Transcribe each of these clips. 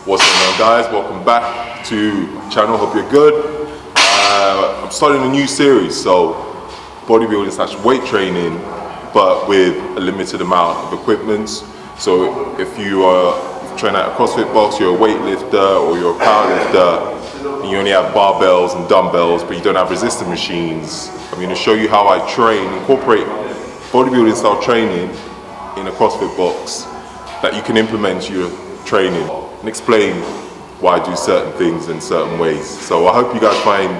What's going on, guys? Welcome back to my channel. Hope you're good. I'm starting a new series, so bodybuilding / weight training, but with a limited amount of equipment. So if you train at a CrossFit box, you're a weightlifter or you're a powerlifter, and you only have barbells and dumbbells, but you don't have resistance machines, I'm going to show you how I incorporate bodybuilding style training in a CrossFit box that you can implement to your training and explain why I do certain things in certain ways. So I hope you guys find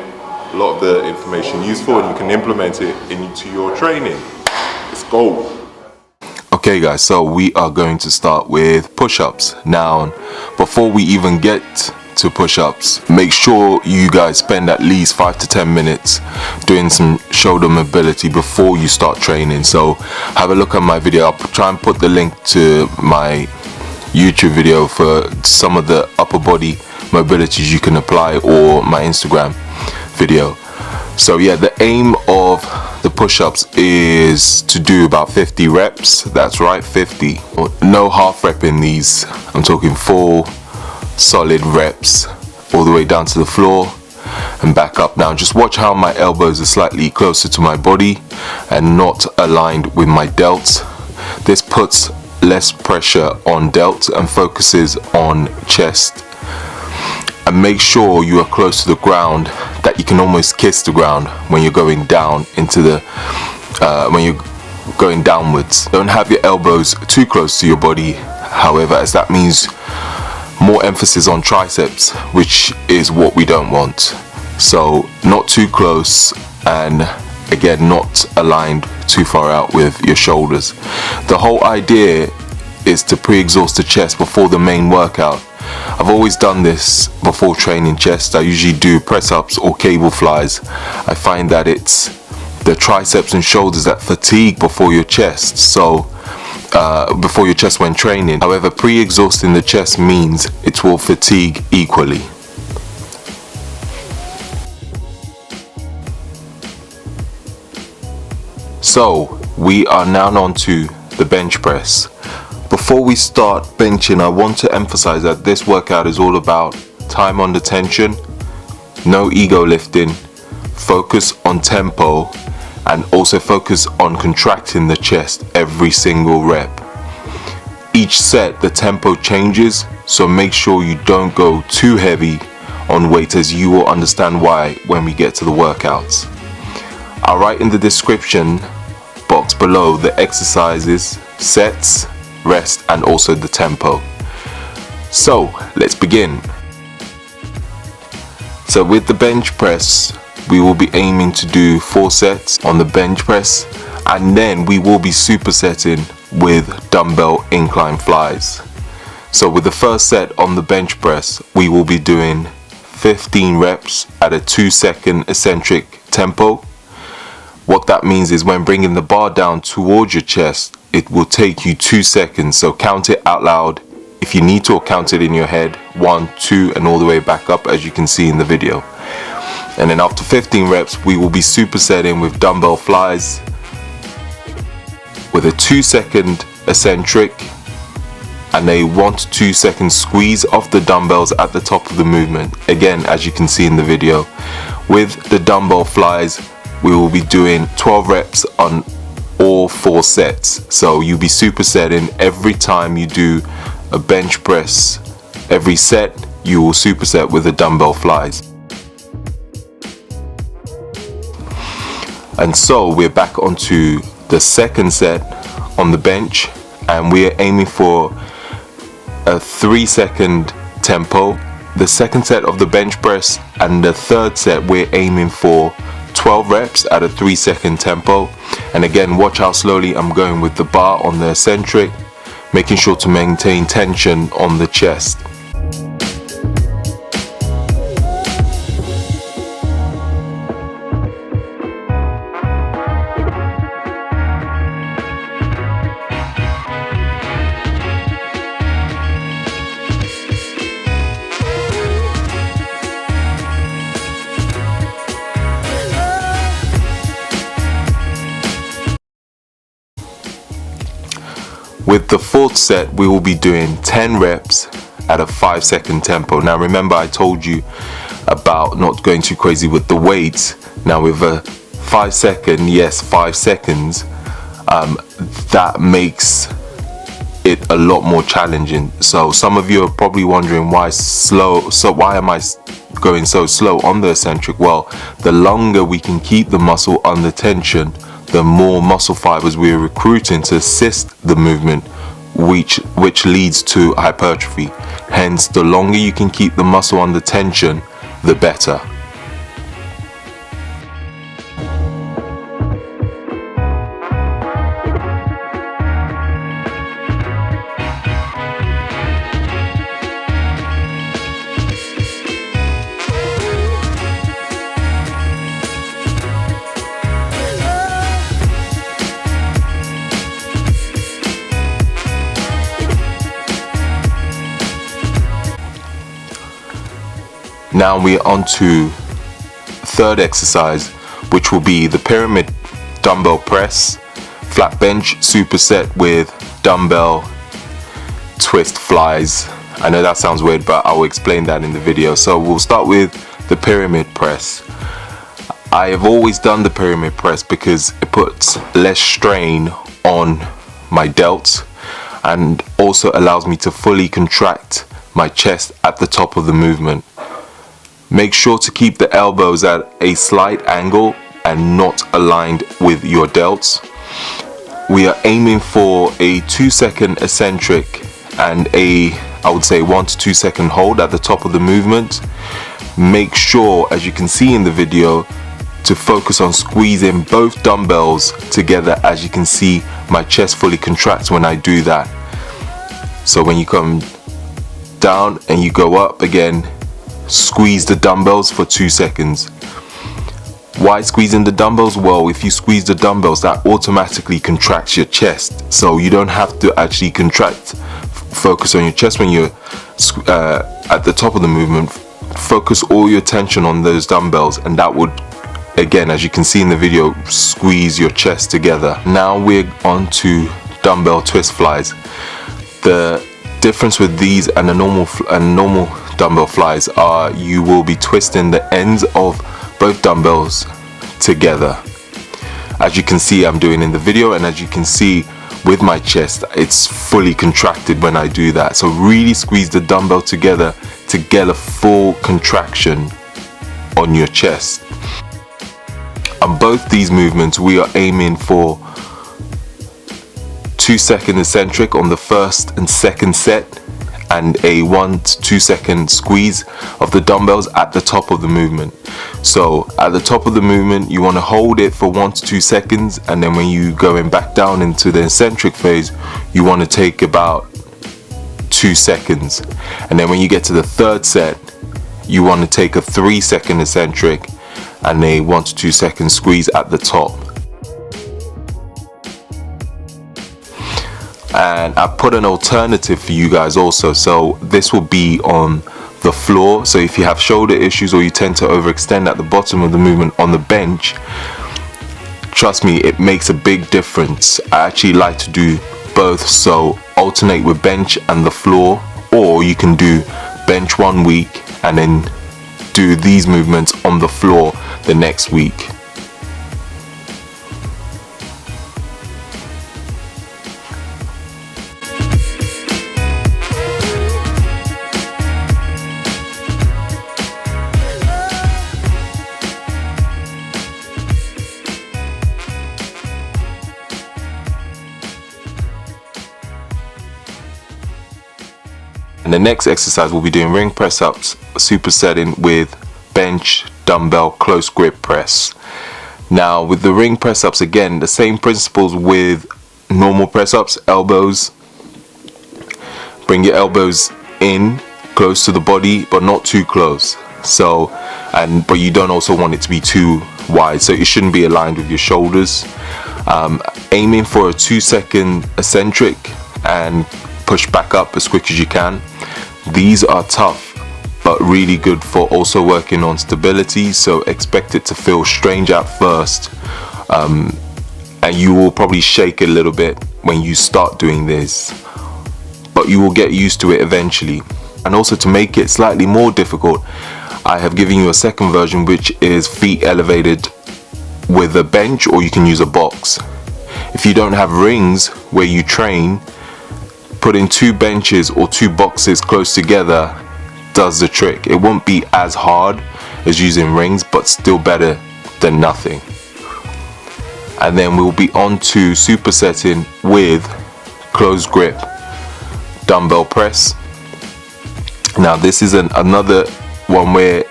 a lot of the information useful and you can implement it into your training. Let's go. Okay guys, so we are going to start with push-ups. Now, before we even get to push-ups, make sure you guys spend at least 5 to 10 minutes doing some shoulder mobility before you start training. So have a look at my video. I'll try and put the link to my YouTube video for some of the upper body mobilities you can apply, or my Instagram video. So yeah, the aim of the push-ups is to do about 50 reps. That's right, 50. No half rep in these. I'm talking full solid reps all the way down to the floor and back up. Now just watch how my elbows are slightly closer to my body and not aligned with my delts. This puts less pressure on delts and focuses on chest. And make sure you are close to the ground, that you can almost kiss the ground when you're going down into the when you're going downwards. Don't have your elbows too close to your body, however, as that means more emphasis on triceps, which is what we don't want. So not too close, and again, not aligned too far out with your shoulders. The whole idea is to pre-exhaust the chest before the main workout. I've always done this before training chest. I usually do press-ups or cable flies. I find that it's the triceps and shoulders that fatigue before your chest, so before your chest when training. However, pre-exhausting the chest means it will fatigue equally. So we are now on to the bench press. Before we start benching, I want to emphasize that this workout is all about time under tension, no ego lifting, focus on tempo, and also focus on contracting the chest every single rep. Each set the tempo changes, so make sure you don't go too heavy on weight, as you will understand why when we get to the workouts. I'll write in the description box below the exercises, sets, rest, and also the tempo. So let's begin. So with the bench press, we will be aiming to do 4 sets on the bench press, and then we will be supersetting with dumbbell incline flies. So with the first set on the bench press, we will be doing 15 reps at a 2-second eccentric tempo. What that means is when bringing the bar down towards your chest, it will take you 2 seconds. So count it out loud if you need to, or count it in your head, 1, 2, and all the way back up, as you can see in the video. And then after 15 reps, we will be supersetting with dumbbell flies with a 2-second eccentric and a 1 to 2 second squeeze off the dumbbells at the top of the movement. Again, as you can see in the video, with the dumbbell flies, we will be doing 12 reps on all 4 sets. So you'll be supersetting every time you do a bench press. Every set you will superset with the dumbbell flies. And so we're back onto the second set on the bench, and we're aiming for a 3-second tempo. The second set of the bench press and the third set, we're aiming for 12 reps at a 3-second tempo. And again, watch how slowly I'm going with the bar on the eccentric, making sure to maintain tension on the chest. With the fourth set, we will be doing 10 reps at a 5-second tempo. Now remember, I told you about not going too crazy with the weights. Now with a 5 second, yes, 5 seconds, that makes it a lot more challenging. So some of you are probably wondering why am I going so slow on the eccentric? Well, the longer we can keep the muscle under tension, the more muscle fibers we're recruiting to assist the movement, which leads to hypertrophy. Hence, the longer you can keep the muscle under tension, the better. Now we're on to third exercise, which will be the pyramid dumbbell press, flat bench superset with dumbbell twist flies. I know that sounds weird, but I will explain that in the video. So we'll start with the pyramid press. I have always done the pyramid press because it puts less strain on my delts and also allows me to fully contract my chest at the top of the movement. Make sure to keep the elbows at a slight angle and not aligned with your delts. We are aiming for a 2-second eccentric and I would say 1 to 2 second hold at the top of the movement. Make sure, as you can see in the video, to focus on squeezing both dumbbells together. As you can see, my chest fully contracts when I do that. So when you come down and you go up again, squeeze the dumbbells for 2 seconds. Why squeezing the dumbbells? Well, if you squeeze the dumbbells, that automatically contracts your chest, so you don't have to actually focus on your chest when you're at the top of the movement. Focus all your tension on those dumbbells, and that would, again, as you can see in the video, squeeze your chest together. Now we're on to dumbbell twist flies. The difference with these and a normal dumbbell flies are you will be twisting the ends of both dumbbells together, as you can see I'm doing in the video, and as you can see with my chest, it's fully contracted when I do that. So really squeeze the dumbbell together to get a full contraction on your chest. On both these movements, we are aiming for 2-second eccentric on the first and second set, and a 1 to 2 second squeeze of the dumbbells at the top of the movement. So at the top of the movement, you want to hold it for 1 to 2 seconds, and then when you going back down into the eccentric phase, you want to take about 2 seconds. And then when you get to the third set, you want to take a 3-second eccentric and a 1 to 2 second squeeze at the top. And I put an alternative for you guys also, so this will be on the floor. So if you have shoulder issues or you tend to overextend at the bottom of the movement on the bench, trust me, it makes a big difference. I actually like to do both, so alternate with bench and the floor, or you can do bench 1 week and then do these movements on the floor the next week. And the next exercise we'll be doing ring press ups, supersetting with bench dumbbell close grip press. Now with the ring press ups, again, the same principles with normal press ups. Elbows, bring your elbows in close to the body but not too close. So, but you don't also want it to be too wide, so it shouldn't be aligned with your shoulders. Aiming for a 2-second eccentric and push back up as quick as you can. These are tough but really good for also working on stability, so expect it to feel strange at first, and you will probably shake a little bit when you start doing this, but you will get used to it eventually. And also, to make it slightly more difficult, I have given you a second version, which is feet elevated with a bench, or you can use a box. If you don't have rings where you train, putting 2 benches or 2 boxes close together does the trick. It won't be as hard as using rings, but still better than nothing. And then we'll be on to supersetting with closed grip dumbbell press. Now this is another one where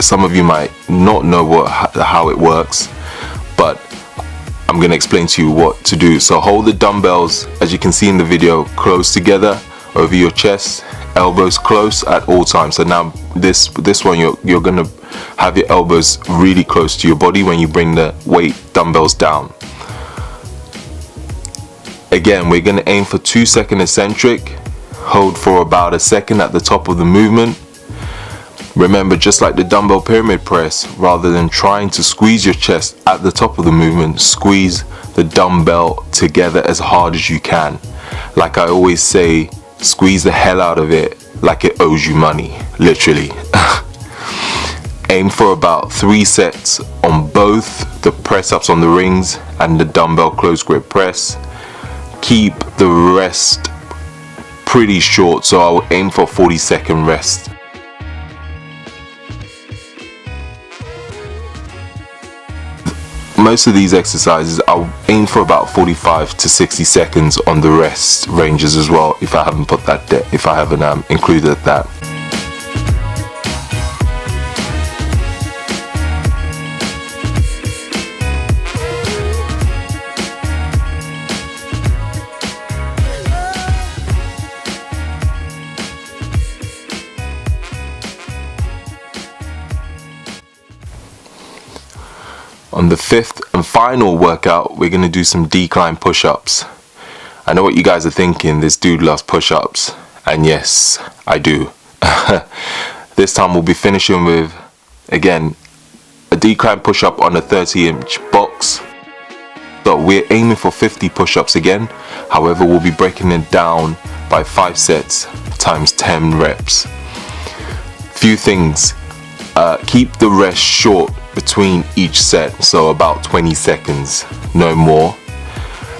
some of you might not know how it works, but I'm going to explain to you what to do. So hold the dumbbells, as you can see in the video, close together over your chest, elbows close at all times. So now this one, you're going to have your elbows really close to your body when you bring the weight dumbbells down. Again, we're going to aim for 2-second eccentric. Hold for about a second at the top of the movement. Remember, just like the dumbbell pyramid press, rather than trying to squeeze your chest at the top of the movement, squeeze the dumbbell together as hard as you can. Like I always say, squeeze the hell out of it like it owes you money, literally. Aim for about 3 sets on both the press ups on the rings and the dumbbell close grip press. Keep the rest pretty short, so I will aim for a 40-second rest. Most of these exercises I'll aim for about 45 to 60 seconds on the rest ranges as well, if I haven't put that if I haven't included that. On the 5th and final workout, we're going to do some decline push-ups. I know what you guys are thinking, this dude loves push-ups. And yes, I do. This time we'll be finishing with, again, a decline push-up on a 30-inch box. So we're aiming for 50 push-ups again. However, we'll be breaking it down by 5 sets times 10 reps. Few things. Keep the rest short between each set, so about 20 seconds, no more.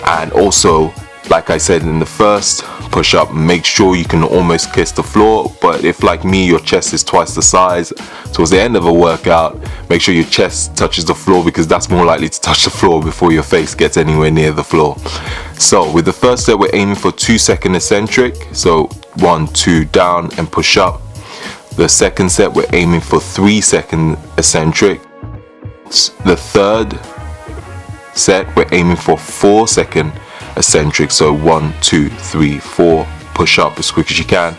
And also, like I said in the first push-up, make sure you can almost kiss the floor. But if, like me, your chest is twice the size, towards the end of a workout, make sure your chest touches the floor, because that's more likely to touch the floor before your face gets anywhere near the floor. So with the first set, we're aiming for 2-second eccentric, so 1, 2 down and push up. The second set, we're aiming for 3-second eccentric. The third set, we're aiming for 4-second eccentric, so 1, 2, 3, 4, push up as quick as you can.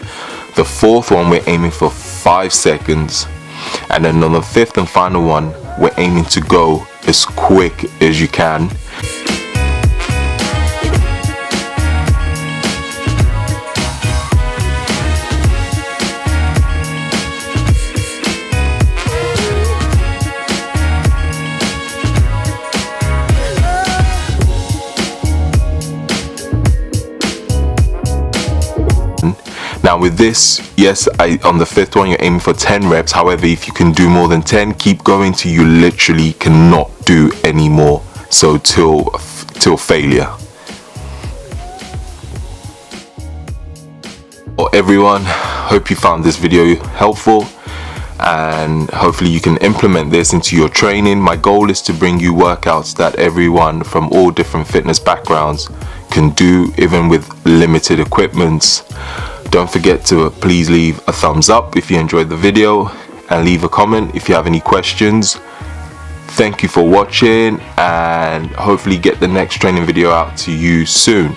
The fourth one, we're aiming for 5 seconds, and then on the 5th and final one, we're aiming to go as quick as you can. Now with this, yes, on the 5th one, you're aiming for 10 reps. However, if you can do more than 10, keep going till you literally cannot do any more. So till failure. Well, everyone, hope you found this video helpful, and hopefully you can implement this into your training. My goal is to bring you workouts that everyone from all different fitness backgrounds can do, even with limited equipment. Don't forget to please leave a thumbs up if you enjoyed the video, and leave a comment if you have any questions. Thank you for watching, and hopefully get the next training video out to you soon.